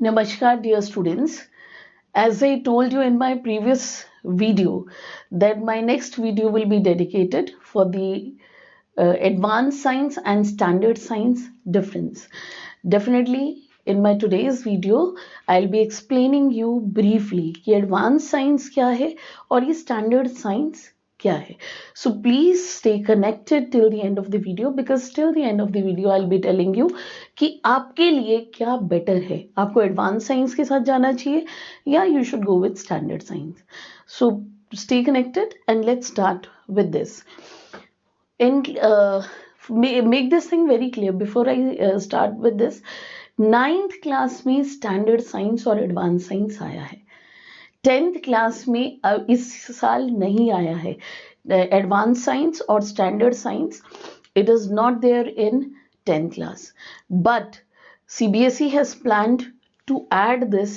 Namaskar dear students. As I told you in my previous video that my next video will be dedicated for the advanced science and standard science difference. Definitely in my today's video I'll be explaining you briefly कि advanced science क्या है और ये standard science क्या है. So please stay connected till the end of the video because till the end of the video I'll be telling you कि आपके लिए क्या बेटर है. आपको एडवांस साइंस के साथ जाना चाहिए या you should go with standard science. So stay connected and let's start with this. And make this thing very clear before I start with this. 9th class में स्टैंडर्ड साइंस और advance science आया है. 10th class में इस साल नहीं आया है एडवांस साइंस और standard science. It is not there in 10th class, but CBSE has planned to add this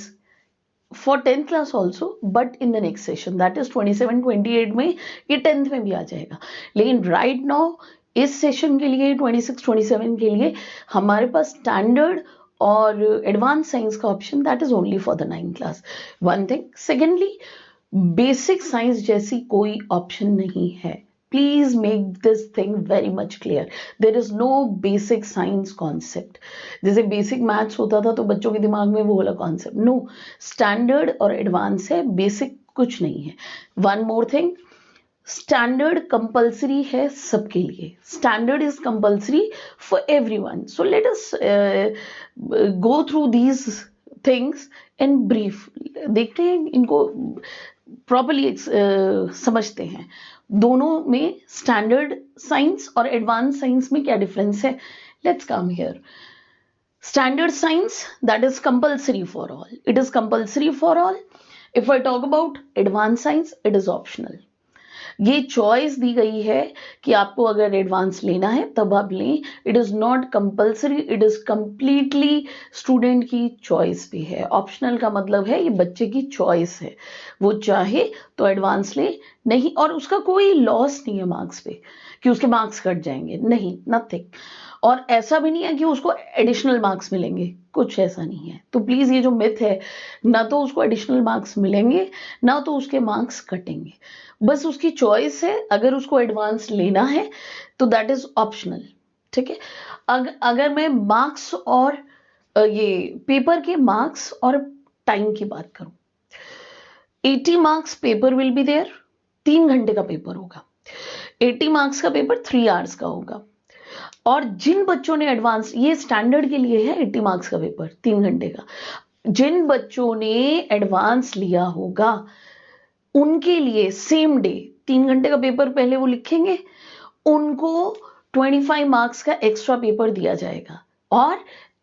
for 10th class also, but in the next session, that is 27-28 में ये 10th में भी आ जाएगा. लेकिन right now इस session के लिए 26-27 के लिए हमारे पास स्टैंडर्ड और एडवांस साइंस का option that is only for the 9th class. One thing. Secondly, basic science जैसी कोई ऑप्शन नहीं है. Please make this thing very clear clear. There is no basic science concept. जैसे बेसिक मैथ्स होता था तो बच्चों के दिमाग में वो वाला कॉन्सेप्ट. नो, स्टैंडर्ड और एडवांस है, बेसिक कुछ नहीं है. One more thing, standard compulsory है सबके लिए. Standard is compulsory for everyone. So let us go through these things in brief. देखते हैं इनको प्रॉपरली समझते हैं. दोनों में स्टैंडर्ड साइंस और एडवांस साइंस में क्या डिफरेंस है. Let's come here. Standard science, that is compulsory for all. It is compulsory for all. If I talk about advanced science, it is optional. ये चॉइस दी गई है कि आपको अगर एडवांस लेना है तब आप लें. It is not compulsory, it is completely student की चॉइस भी है. ऑप्शनल का मतलब है ये बच्चे की चॉइस है, वो चाहे तो एडवांस ले, नहीं. और उसका कोई लॉस नहीं है मार्क्स पे कि उसके मार्क्स कट जाएंगे, नहीं, नथिंग. और ऐसा भी नहीं है कि उसको एडिशनल मार्क्स मिलेंगे, कुछ ऐसा नहीं है. तो प्लीज ये जो मिथ है, ना तो उसको एडिशनल मार्क्स मिलेंगे ना तो उसके मार्क्स कटेंगे. बस उसकी चॉइस है. अगर उसको एडवांस लेना है तो दैट इज ऑप्शनल. ठीक है. अगर मैं मार्क्स और ये पेपर के मार्क्स और टाइम की बात करूं, 80 marks paper will be there. 3 घंटे का पेपर होगा. 80 मार्क्स का पेपर 3 आवर्स का होगा. और जिन बच्चों ने एडवांस, ये स्टैंडर्ड के लिए है 80 मार्क्स का पेपर 3 घंटे का, जिन बच्चों ने एडवांस लिया होगा उनके लिए सेम डे 3 घंटे का पेपर पहले वो लिखेंगे, उनको 25 मार्क्स का एक्स्ट्रा पेपर दिया जाएगा और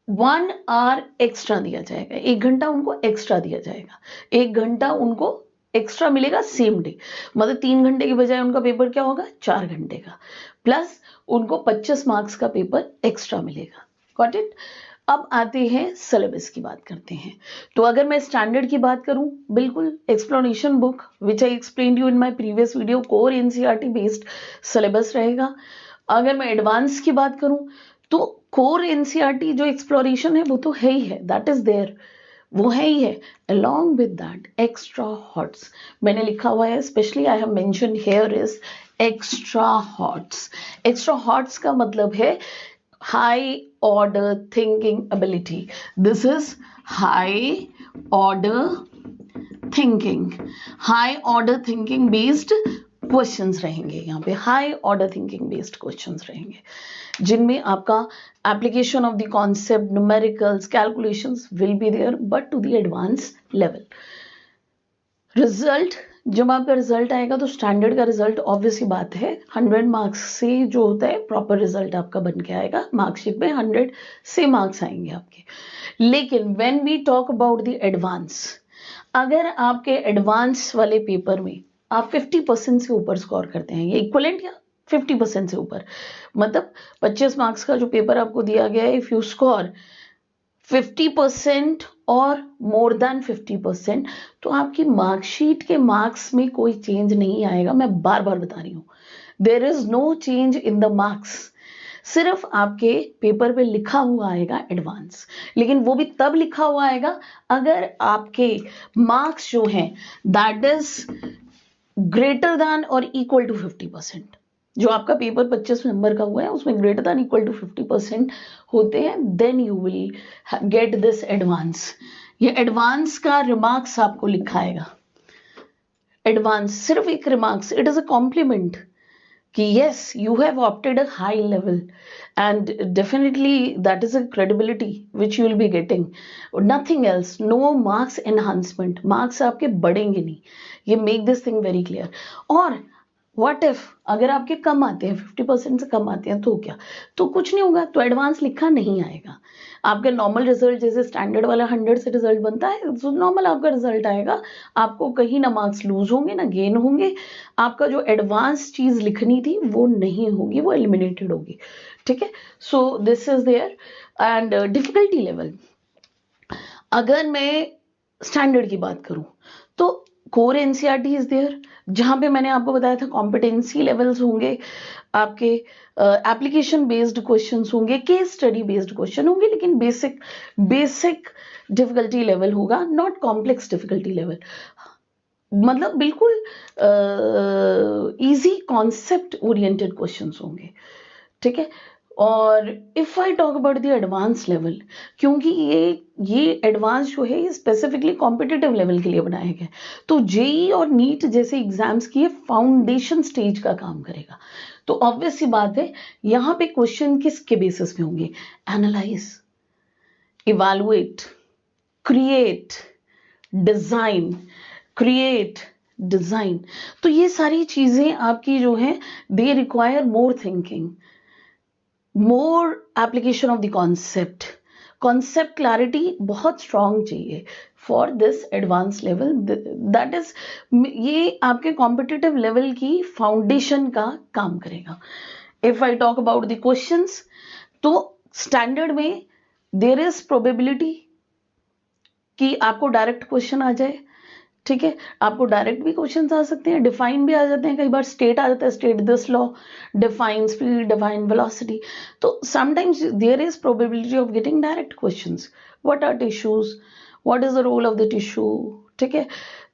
1 आवर एक्स्ट्रा दिया जाएगा. 1 घंटा उनको एक्स्ट्रा दिया जाएगा. 1 घंटा उनको एक्स्ट्रा मिलेगा सेम डे. मतलब 3 घंटे की बजाय उनका पेपर क्या होगा, 4 घंटे का. प्लस उनको 25 मार्क्स का पेपर एक्स्ट्रा मिलेगा. Got it. अब आते हैं सिलेबस की बात करते हैं. तो अगर मैं स्टैंडर्ड की बात करूं, बिल्कुल explanation book which I explained you in my previous video, core NCERT based syllabus रहेगा. अगर मैं एडवांस की बात करूं तो कोर एनसीईआरटी जो एक्सप्लोरेशन है वो तो है ही है, दैट इज देयर, वो है ही है. Along with that extra HOTS मैंने लिखा हुआ है, specially I have mention here is extra HOTS. Extra HOTS का मतलब है high order thinking ability. This is high order thinking. High order thinking based questions रहेंगे यहाँ पे. High order thinking based questions रहेंगे जिनमें आपका application of the concept, numericals, calculations will be there but to the advance level. Result, जब आपका result आएगा तो स्टैंडर्ड का रिजल्ट ऑब्वियस ही बात है 100 मार्क्स से जो होता है प्रॉपर रिजल्ट आपका बन के आएगा. मार्कशीट में 100 से मार्क्स आएंगे आपके. लेकिन when we talk about the advance, अगर आपके एडवांस वाले पेपर में आप 50% से ऊपर स्कोर करते हैं, ये इक्वलेंट या 50% से ऊपर, मतलब 25 मार्क्स का जो पेपर आपको दिया गया है, इफ यू स्कोर 50% और मोर देन 50%, तो आपकी मार्कशीट के मार्क्स में कोई चेंज नहीं आएगा. मैं बार बार बता रही हूं, there is no change in the marks. सिर्फ आपके पेपर पे लिखा हुआ आएगा एडवांस, लेकिन वो भी तब लिखा हुआ आएगा अगर आपके मार्क्स जो हैं दैट इज ग्रेटर देन और इक्वल टू 50%। जो आपका पेपर 25 नंबर का हुआ है उसमें ग्रेटर देन इक्वल टू 50% होते हैं, then you will get this advance. ये एडवांस का रिमार्क्स आपको लिखाएगा। एडवांस सिर्फ एक remarks, it is a compliment कि yes you have opted a high level and definitely that is a credibility which you will be getting, nothing else, no marks enhancement, marks आपके बढ़ेंगे नहीं, ये make this thing very clear। और what if अगर आपके कम आते हैं 50% से कम आते हैं तो क्या, तो कुछ नहीं होगा, तो एडवांस लिखा नहीं आएगा। आपका नॉर्मल रिजल्ट जैसे स्टैंडर्ड वाला 100 से रिजल्ट बनता है तो नॉर्मल आपका रिजल्ट आएगा, आपको कहीं ना मार्क्स लूज होंगे ना गेन होंगे, आपका जो एडवांस चीज लिखनी थी वो नहीं होगी, वो एलिमिनेटेड होगी। ठीक है, so this is there. And difficulty level, अगर मैं स्टैंडर्ड की बात करूं तो कोर एनसीईआरटी इज देयर, जहां पे मैंने आपको बताया था कॉम्पिटेंसी लेवल्स होंगे, आपके एप्लीकेशन बेस्ड क्वेश्चंस होंगे, केस स्टडी बेस्ड क्वेश्चन होंगे, लेकिन बेसिक डिफिकल्टी लेवल होगा, नॉट कॉम्प्लेक्स डिफिकल्टी लेवल, मतलब बिल्कुल इजी कॉन्सेप्ट ओरिएंटेड क्वेश्चंस होंगे। ठीक है, और if I talk about the advance level, क्योंकि ये एडवांस जो है ये स्पेसिफिकली कॉम्पिटिटिव लेवल के लिए बनाया गया है, तो जेई और नीट जैसे एग्जाम्स की फाउंडेशन स्टेज का काम करेगा। तो ऑब्वियस सी बात है यहां पे क्वेश्चन किसके बेसिस पे होंगे, analyse, evaluate, create, design, create, design. तो ये सारी चीजें आपकी जो है they require more thinking, more application of the concept, concept clarity बहुत स्ट्रांग चाहिए for this advance level, that is ये आपके कॉम्पिटिटिव लेवल की फाउंडेशन का काम करेगा। If I talk about the questions, तो स्टैंडर्ड में देयर इज प्रोबेबिलिटी कि आपको डायरेक्ट क्वेश्चन आ जाए। ठीक है, आपको डायरेक्ट भी क्वेश्चंस आ सकते हैं, डिफाइन भी आ जाते हैं, कई बार स्टेट आ जाता है, state this law, define speed, define velocity, तो sometimes there is probability of getting direct questions, what are tissues, what is the role of the tissue. ठीक है,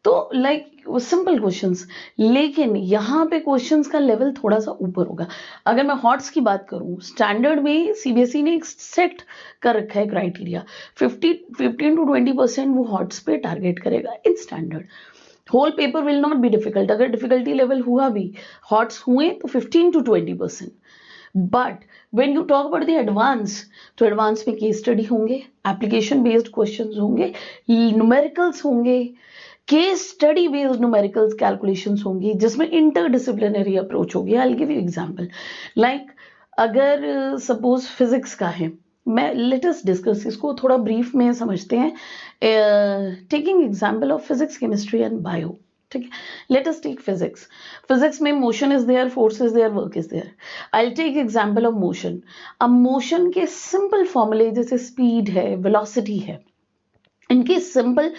तो लाइक सिंपल क्वेश्चंस, लेकिन यहाँ पे क्वेश्चंस का लेवल थोड़ा सा ऊपर होगा। अगर मैं हॉट्स की बात करूं, स्टैंडर्ड में सीबीएसई ने एक सेट कर रखा है क्राइटेरिया, 15 to 20% वो हॉट्स पे टारगेट करेगा in standard. Whole paper will not be difficult, अगर डिफिकल्टी लेवल हुआ भी, हॉट्स हुए तो 15 to 20%। But when you talk about the advance, तो एडवांस में केस स्टडी होंगे, एप्लीकेशन बेस्ड क्वेश्चंस होंगे, न्यूमेरिकल्स होंगे, case study based numericals calculations होंगी, जिसमें इंटरडिसिप्लिनरी अप्रोच होगी। I will give you example, like अगर सपोज फिजिक्स का है, मैं लेट अस डिस्कस इसको थोड़ा ब्रीफ में समझते हैं, taking example of physics, chemistry and bio. ठीक है, let us take physics. Physics में motion is there, force is there, work is there. I will take example of motion. अब motion के सिंपल फॉर्मूले जैसे स्पीड है, वेलोसिटी है, इनके सिंपल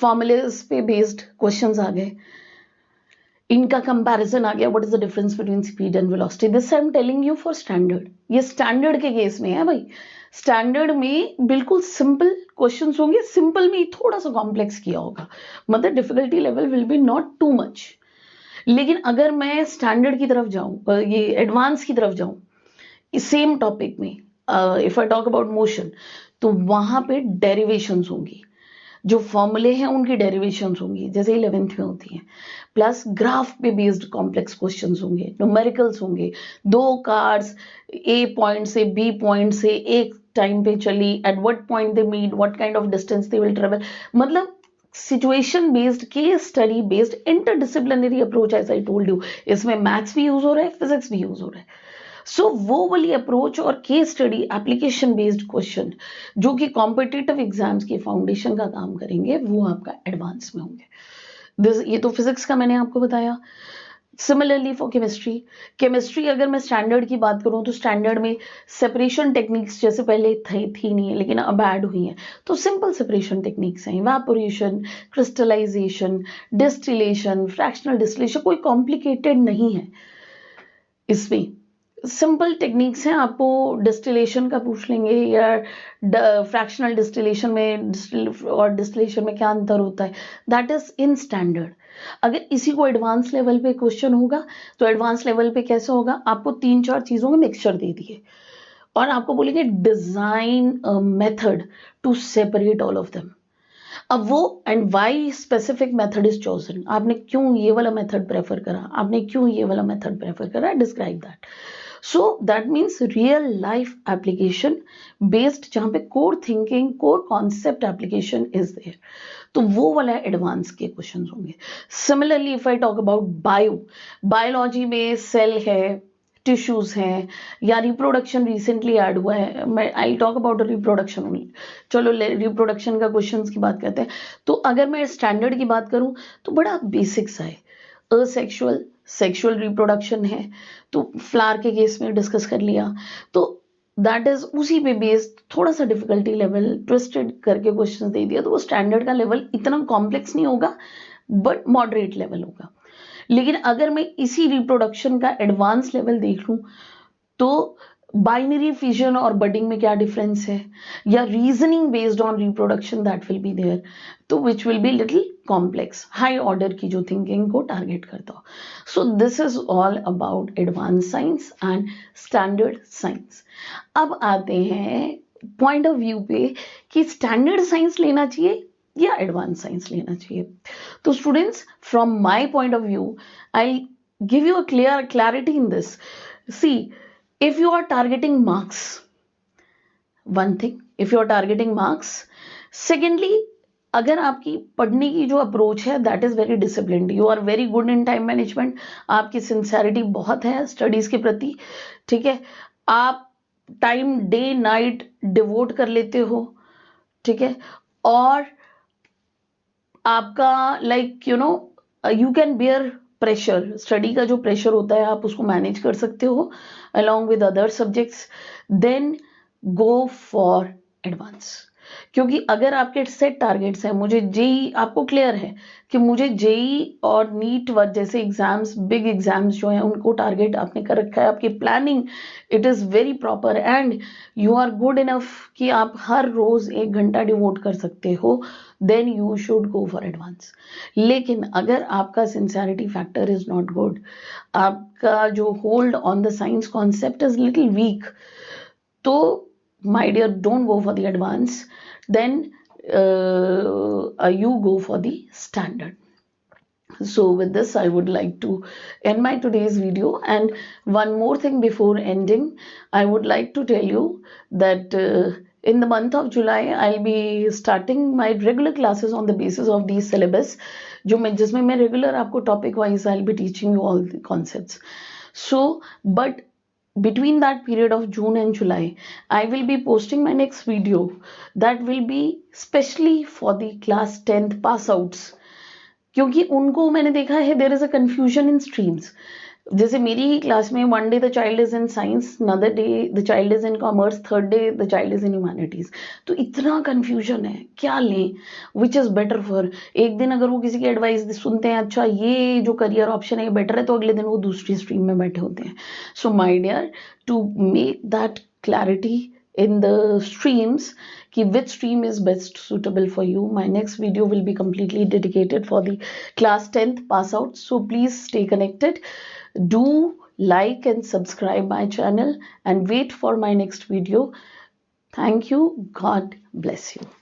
फॉर्मूलेस पे बेस्ड क्वेश्चंस आ गए, इनका कंपैरिजन आ गया, what is the difference between speed and velocity. This I am telling you for standard, ये स्टैंडर्ड के केस में है भाई। स्टैंडर्ड में बिल्कुल सिंपल क्वेश्चंस होंगे, सिंपल में थोड़ा सा कॉम्प्लेक्स किया होगा, मतलब difficulty level will be not too much. लेकिन अगर मैं स्टैंडर्ड की तरफ जाऊं, ये एडवांस की तरफ जाऊं, सेम टॉपिक में, if I talk about motion, तो वहां पे डेरिवेशंस होंगी, जो फॉर्मूले हैं उनकी डेरिवेशंस होंगी जैसे 11th में होती हैं, प्लस ग्राफ पे बेस्ड कॉम्प्लेक्स क्वेश्चंस होंगे, न्यूमेरिकल्स होंगे, दो कार्स ए पॉइंट से बी पॉइंट से एक टाइम पे चली, at what point they meet, what kind of distance they will travel, मतलब situation based, case study based, interdisciplinary approach, as I told you, इसमें मैथ्स भी यूज हो रहा है, फिजिक्स भी यूज हो रहा है। सो वो वाली अप्रोच और case study, application based question जो कि कॉम्पिटिटिव एग्जाम्स के फाउंडेशन का काम करेंगे, वो आपका एडवांस में होंगे। ये तो फिजिक्स का मैंने आपको बताया। सिमिलरली फॉर केमिस्ट्री, केमिस्ट्री अगर मैं स्टैंडर्ड की बात करूं तो स्टैंडर्ड में सेपरेशन टेक्निक्स जैसे पहले थी नहीं है, लेकिन अब ऐड हुई हैं, तो सिंपल सेपरेशन टेक्निक्स हैं, evaporation, crystallisation, distillation, fractional distillation, कोई कॉम्प्लिकेटेड नहीं है इसमें। सिंपल टेक्निक्स हैं, आपको डिस्टिलेशन का पूछ लेंगे या फ्रैक्शनल डिस्टिलेशन में और डिस्टिलेशन में क्या अंतर होता है, दैट इज इन स्टैंडर्ड। अगर इसी को एडवांस लेवल पे क्वेश्चन होगा तो एडवांस लेवल पे कैसे होगा, आपको 3-4 चीजों के मिक्सचर दे दिए और आपको बोलेंगे design method to separate all of them. अब वो and why specific method is chosen, आपने क्यों ये वाला मेथड प्रेफर करा, आपने क्यों ये वाला मेथड प्रेफर करा, describe that. So that means real life application based, जहां पे core thinking core concept application is there, तो वो वाला एडवांस के क्वेश्चन होंगे। Similarly if I talk about biology में सेल है, टिश्यूज हैं, या रिप्रोडक्शन रिसेंटली ऐड हुआ है, मैं I talk about reproduction only. चलो रिप्रोडक्शन का क्वेश्चंस की बात करते हैं। तो अगर मैं स्टैंडर्ड की बात करूं तो बड़ा बेसिक सा है, असेक्सुअल सेक्सुअल रिप्रोडक्शन है, तो फ्लावर के केस में डिस्कस कर लिया, तो दैट इज उसी पे बेस्ड थोड़ा सा डिफिकल्टी लेवल ट्विस्टेड करके क्वेश्चंस दे दिया, तो वो स्टैंडर्ड का लेवल इतना कॉम्प्लेक्स नहीं होगा बट मॉडरेट लेवल होगा। लेकिन अगर मैं इसी रिप्रोडक्शन का एडवांस लेवल देख लूं तो बाइनरी फिजन और बडिंग में क्या डिफरेंस है, या reasoning based on reproduction that will be there, तो which will be little complex, high order की जो थिंकिंग को टारगेट करता हो। So this is all about advance science and standard science. अब आते हैं पॉइंट ऑफ व्यू पे कि स्टैंडर्ड साइंस लेना चाहिए या एडवांस साइंस लेना चाहिए। तो students, from my point of view, I give you a clarity in this. See, if you are targeting marks, one thing, if you are targeting marks, secondly, अगर आपकी पढ़ने की जो अप्रोच है that is very disciplined, you are very good in time management, आपकी sincerity बहुत है studies के प्रति, ठीक है, आप टाइम डे नाइट डिवोट कर लेते हो, ठीक है, और आपका like you know you can bear pressure, study का जो प्रेशर होता है आप उसको मैनेज कर सकते हो along with other subjects, then go for advance। क्योंकि अगर आपके सेट टारगेट्स हैं, मुझे जेई, आपको क्लियर है कि मुझे जेई और नीट व जैसे एग्जाम्स, बिग एग्जाम्स जो हैं उनको टारगेट आपने कर रखा है, आपकी planning it is very proper and you are good enough कि आप हर रोज 1 घंटा डिवोट कर सकते हो, then you should go for advance. लेकिन अगर आपका sincerity factor is not good, आपका जो hold on the science concept is little weak, तो my dear, don't go for the advance, then you go for the standard. So with this I would like to end my today's video, and one more thing before ending, I would like to tell you that in the month of July I'll be starting my regular classes on the basis of these syllabus, जिसमें मैं regular आपको topic wise I'll be teaching you all the concepts. So but between that period of June and July, I will be posting my next video that will be specially for the class 10th pass outs, क्योंकि उनको मैंने देखा है there is a confusion in streams. जैसे मेरी ही class में one day the child is in science, another day the child is in commerce, third day the child is in humanities, तो इतना कंफ्यूजन है, क्या लें, विच इज बेटर फॉर। एक दिन अगर वो किसी की एडवाइस सुनते हैं, अच्छा ये जो करियर ऑप्शन है ये बेटर है, तो अगले दिन वो दूसरी स्ट्रीम में बैठे होते हैं। So my dear, to make that clarity in the streams ki which stream is best suitable for you, my next video will be completely dedicated for the class 10th pass out. So please stay connected, do like and subscribe my channel and wait for my next video. Thank you, God bless you.